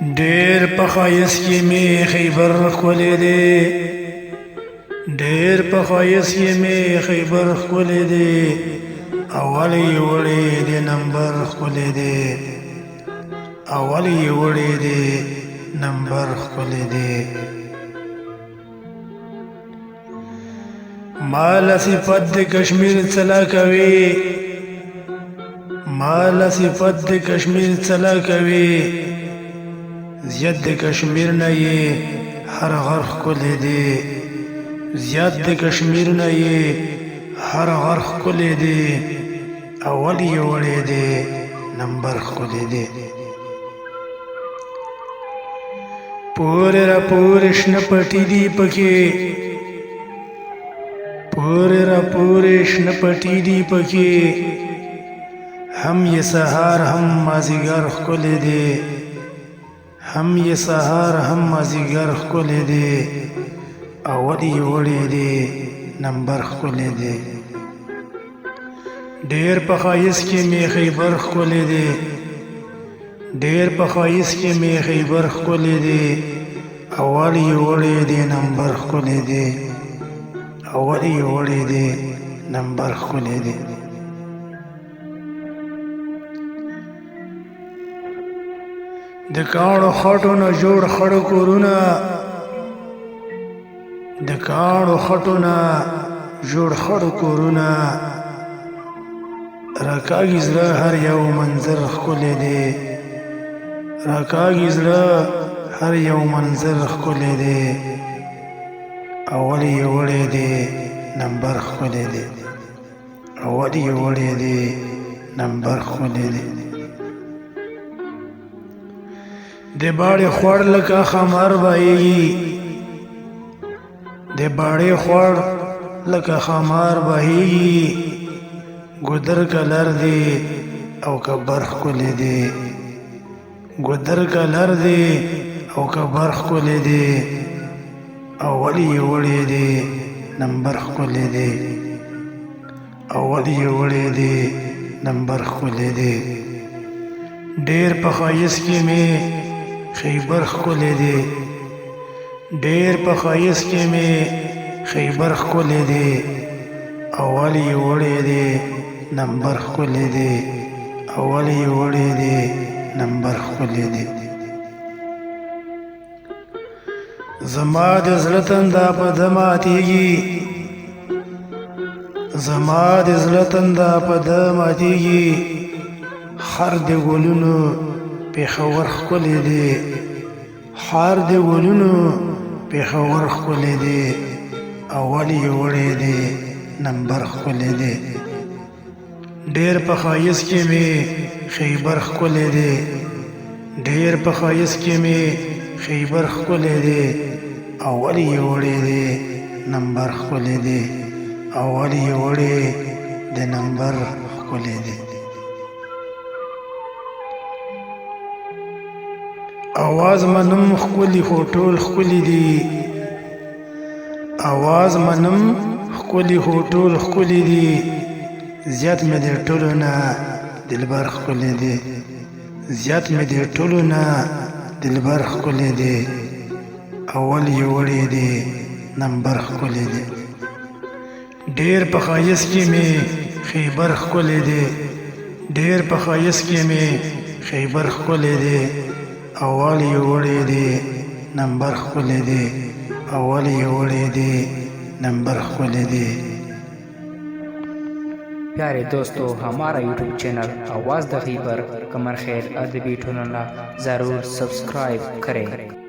ډېر په ښایست کې مې خیبر ښکلی دی، ډېر په ښایست کې مې خیبر ښکلی دی، اول یې وړی دی نمبر ښکلی دی، اول یې وړی دی نمبر ښکلی دی. مال صفت د کشمیر څلا کوي، مال صفت د کشمیر څلا کوي، زیات د کشمیر نه یې هر غر ښکلی دی، زیات د کشمیر نه یې هر غر ښکلی دی، اول یې وړی دی نمبر ښکلی دی. پورې را پورې شنه پټي دي پکې، پورې را پورې شنه پټي دي پکې، هم یې سهار هم مازدیګر ښکلی دی، هم یې سهار هم مازدیګر ښکلی دی، اول یې وړی دی نمبر ښکلی دی. ډېر په ښایست کې مې خیبر ښکلی دی، ډېر په ښایست کې مې خیبر ښکلی دی، اول یې وړی دی نمبر ښکلی دی، اول یې وړی دی نمبر ښکلی دی. د کاڼو خټو نه جوړ خړ کورونه، د کاڼو خټو نه جوړ خړ کورونه، راکاږي زړه هر یو منظر ښکلی دی، راکاږي زړه هر یو منظر ښکلی دی، اول یې وړی دی نمبر ښکلی دی، اول یې وړی دی نمبر ښکلی دی. د باړې خوړ لکه خمر بهیږي، د باړې خوړ لکه خمار بهیږي، ګودر کلر دی او کبر ښکلی دی، ګودر کلر دی او کبر ښکلی دی، اول یې وړی دی نمبر ښکلی دی، اول یې وړی دی نمبر ښکلی دی. ډېر په ښایست کې مې خیبر ښکلی دی، ډېر په ښایست کې مې خیبر ښکلی دی، اول یې وړی دی نمبر ښکلی دی، اول یې وړی دی نمبر ښکلی دی. زما د زړه تنده په ده ماتېږي، زما د زړه تنده په ده ماتېږي، خر د ګلونو پېښور ښکلی دی، خر د ګلونو پېښور ښکلی دی، اول یې وړی دی نمبر ښکلی دی. ډېر په ښایست کې مې خیبر ښکلی دی، ډېر په ښایست کې مې خیبر ښکلی دی، اول یې وړی دی نمبر ښکلی دی، اول یې وړی د نمبر ښکلی دی. اواز منم ښکلی خو ټول ښکلی دي، اواز منم ښکلی خو ټول ښکلی دي، زیات مې د ټولو نه دلبر ښکلی دی، زیات مې د ټولو نه دلبر ښکلی دی، اول یې وړی دی نمبر ښکلی دی. ډېر په ښایست کې مې خیبر ښکلی دی، ډېر په ښایست کې مې خیبر ښکلی دی، اول یې وړی دی نمبر ښکلی دی، اول یې وړی دی نمبر ښکلی دی. प्यारे दोस्तों, हमारा यूट्यूब चैनल आवाज़ द खैबर कमर खैर अदबी ठुनला ज़रूर सब्सक्राइब करें।